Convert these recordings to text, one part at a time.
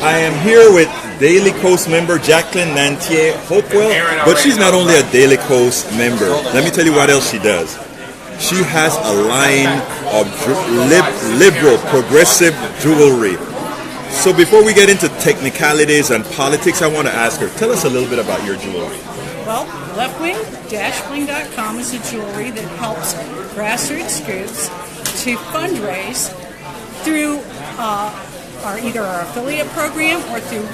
I am here with Daily Coast member Jacqueline Nantier Hopewell, but she's not only a Daily Coast member. Let me tell you what else she does. She has a line of liberal, progressive jewelry. So before we get into technicalities and politics, I want to ask her, tell us a little bit about your jewelry. Well, Leftwing-Bling.com is a jewelry that helps grassroots groups to fundraise through either our affiliate program or through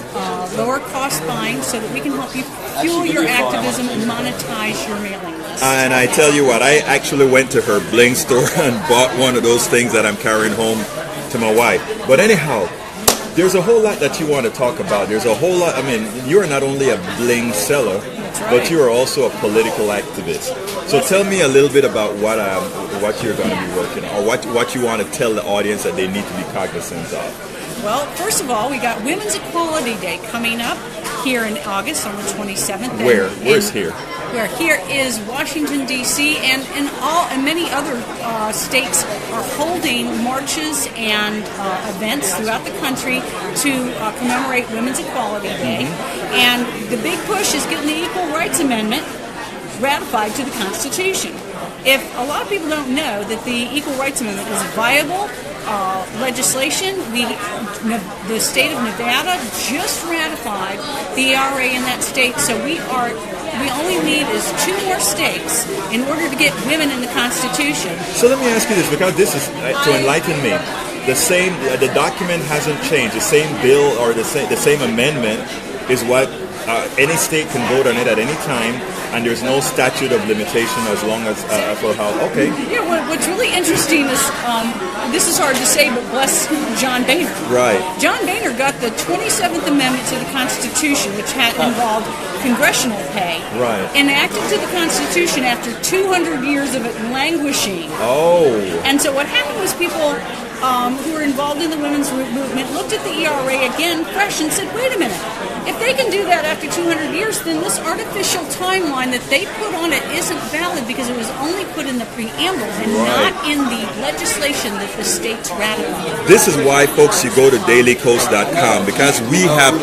lower cost buying so that we can help you fuel your activism and monetize your mailing list. And I tell you what, I actually went to her Bling store and bought one of those things that I'm carrying home to my wife. But anyhow, there's a whole lot that you want to talk about. There's a whole lot. I mean, you are not only a Bling seller, but you are also a political activist. So tell me a little bit about what you're going to be working on, or what you want to tell the audience that they need to be cognizant of. Well, first of all, we got Women's Equality Day coming up here in August on the 27th. Where's here? Where here is Washington, D.C., and many other states are holding marches and events throughout the country to commemorate Women's Equality Day. And the big push is getting the Equal Rights Amendment ratified to the Constitution. If a lot of people don't know that the Equal Rights Amendment is viable legislation, the state of Nevada just ratified the ERA in that state, so we only need is 2 more states in order to get women in the Constitution. So let me ask you this, because this is to enlighten me. The document hasn't changed. The same bill or the same amendment is what any state can vote on it at any time, and there's no statute of limitation as long as for how. Okay. Yeah. What's really interesting is this is hard to say, but bless John Boehner. Right. John Boehner got the 27th Amendment to the Constitution, which had involved congressional pay, enacted to the Constitution after 200 years of it languishing. Oh. And so what happened was people who were involved in the women's movement looked at the ERA again fresh and said, wait a minute, if they can do that after 200 years, then this artificial timeline that they put on it isn't valid because it was only put in the preamble and not in the legislation that the states ratified. This is why, folks, you go to dailycoast.com, because we have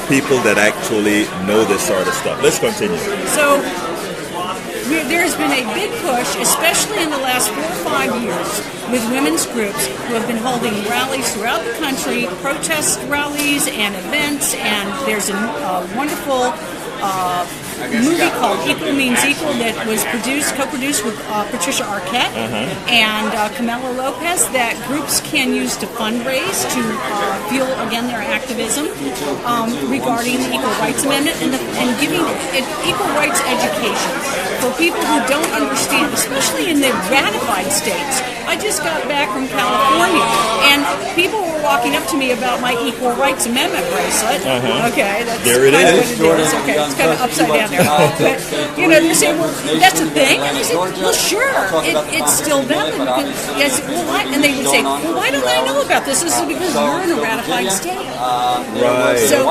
people that actually know this sort of stuff. Let's continue. So there's been a big push, especially in the last 4 or 5 years, with women's groups who have been holding rallies throughout the country, protest rallies and events, and there's a wonderful movie called Equal Means Equal that was co-produced with Patricia Arquette and Camila Lopez that groups can use to fundraise to fuel again their activism regarding the Equal Rights Amendment and giving equal rights education for people who don't understand, especially in the ratified states. I just got back from California and people were walking up to me about my Equal Rights Amendment bracelet. Okay, that's there it is. What it is. Okay, it's kind of upside down there. But, they say, well, that's a thing. And I said, well, sure, it's still valid. Yes, and they would say, well, why don't I know about this? This is because you're in a ratified state. Right. So,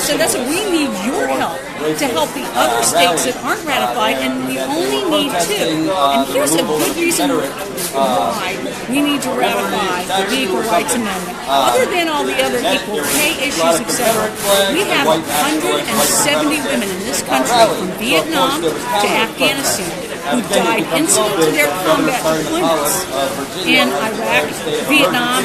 so that's what we need your help to help the other states that aren't ratified, and we only need 2. And here's a good reason why we need to ratify the Equal Rights Amendment. Other than all the other equal pay issues, etc., we have 170 women in this country from Vietnam to Afghanistan who died incident to their combat deployments in Iraq, Vietnam,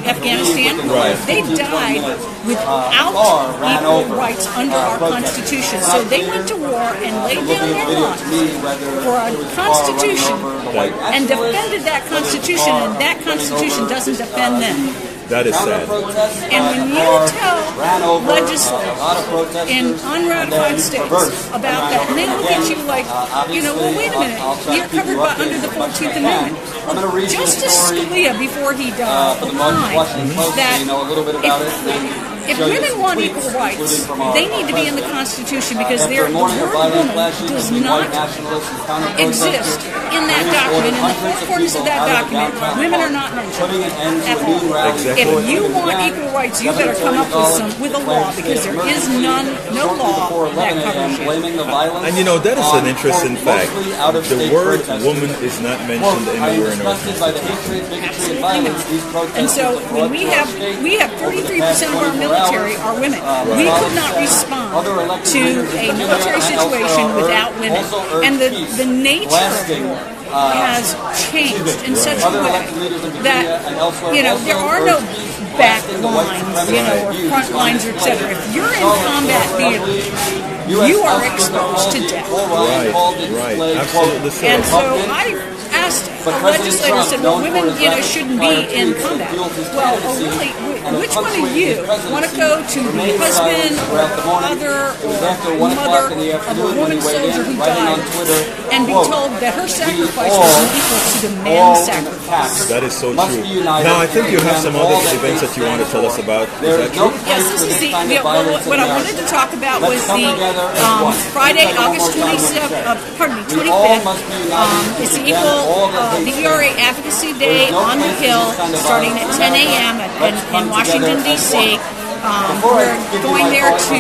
Afghanistan. They died without equal rights under our Constitution. So they went to war and laid down their lives for a Constitution and defended that Constitution, and that Constitution doesn't defend them. That is sad. And when you tell legislators in unratified states about that, and they look at you like, well, wait a minute, you're covered under the 14th Amendment. Well, Justice Scalia, before he died, opined that if women want equal rights, they need to be in the Constitution because the word woman does not exist in that document. In the four corners of that document, women are not mentioned at all. If you want equal rights, you better come up with a law because there is no law that covers you. And that is an interesting fact. The word woman is not mentioned anywhere in our Constitution. Absolutely not. And so when we have 33% of our military are women. We could not respond to a military situation without women. And the nature of war has changed in such a way that, there are no back lines, or front lines, etc. If you're in combat theater, you are exposed to death. Right. Absolutely so. And so I asked legislators, said, well, women, shouldn't be in combat. Well, really, which one of you want to go to the husband or father or mother of a woman soldier who died and be told that her sacrifice was equal to the man's sacrifice? That is so true. Now, I think you have some other events that you want to tell us about. Is that true? Yes, this is what I wanted to talk about was the Friday, August 25th. It's the the ERA Advocacy Day on the Hill, starting at 10 a.m. in Washington, D.C. We're going there to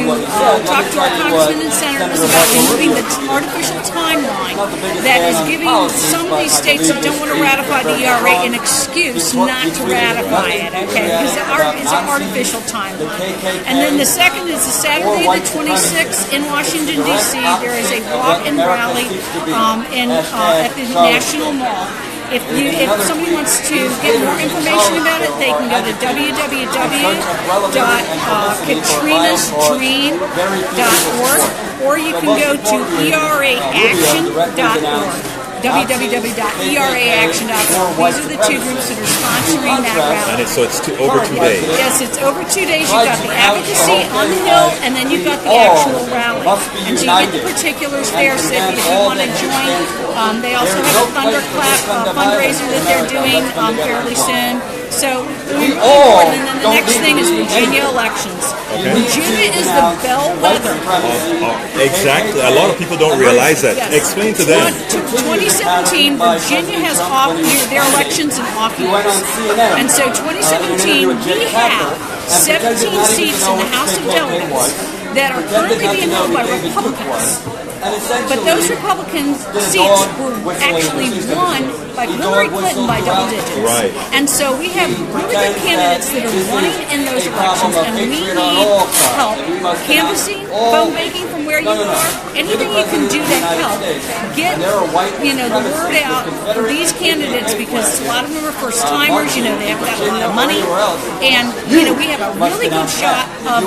talk to our congressmen and senators about removing the artificial timeline that is giving some of these states that don't want to ratify the ERA an excuse not to ratify it, okay? Because it's an artificial timeline. And then the second is the Saturday the 26th in Washington, D.C. There is a walk and rally at the National Mall. If somebody wants to get more information about it, they can go to www.katrinasdream.org, or you can go to eraaction.org. www.eraaction.org. These are the two groups that are sponsoring that rally. And it's over 2 days. Yes, it's over 2 days. You've got the advocacy on the Hill, and then you've got the actual rally. And so you get the particulars there. So if you want to join, they also have a thunderclap fundraiser that they're doing fairly soon. So really important. And then the next thing is Virginia elections. Okay. Virginia is the bellwether. Exactly. A lot of people don't realize that. Yes. Explain to them. 2017, Virginia has their elections in off years. And so 2017, we have 17 seats in the House of Delegates that are currently being held by Republicans. But those Republican seats were actually won by Hillary Clinton by double digits. Right. And so we have really good candidates that are running in those elections, and we need help canvassing, phone banking from where you are, anything you can do to help get the word out for these candidates, because a lot of them are first timers. They haven't got a lot of money, and we have a really good shot of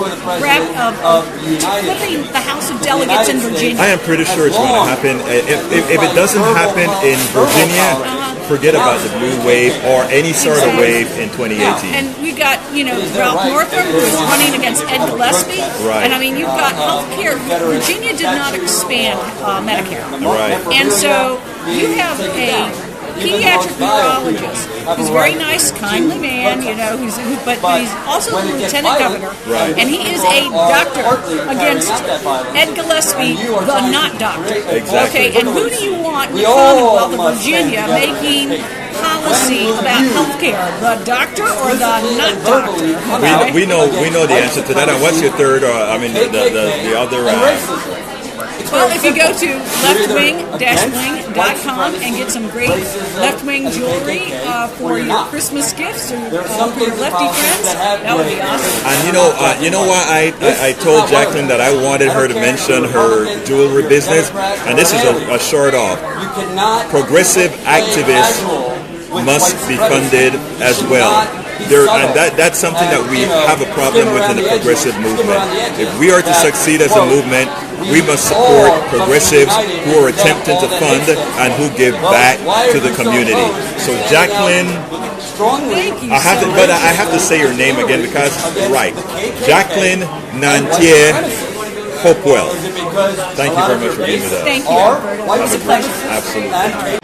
flipping the House of Delegates in Virginia. I am pretty sure it's going to happen. If it doesn't happen in Virginia, forget about the blue wave or any sort of wave in 2018. And we got, Ralph Northam, who is running against Ed Gillespie. Right. And you've got health care. Virginia did not expand Medicare. Right. And so you have a pediatric neurologist who's a very nice, kindly man, but he's also the lieutenant governor. Right. And he is a doctor against Ed Gillespie, the not doctor. Exactly. Okay, and who do you want in the Commonwealth of Virginia making policy about health care? The doctor or the not doctor? Okay? We know the answer to that. And what's your third, the other... Well, if you go to leftwing-bling.com and get some great Leftwing jewelry for your Christmas gifts or for your lefty friends, that would be awesome. And you know why I told Jacqueline that I wanted her to mention her jewelry business, and this is a short off. Progressive activists must be funded as well. That's something that we have a problem with in the progressive movement. If we are to succeed as a movement, we must support progressives who are attempting to fund and who give back to the community. So Jacqueline, I have to say your name again because right, Jacqueline Nantier Hopewell. Thank you very much for being with us. Thank you, Alberto. It was a pleasure. Absolutely.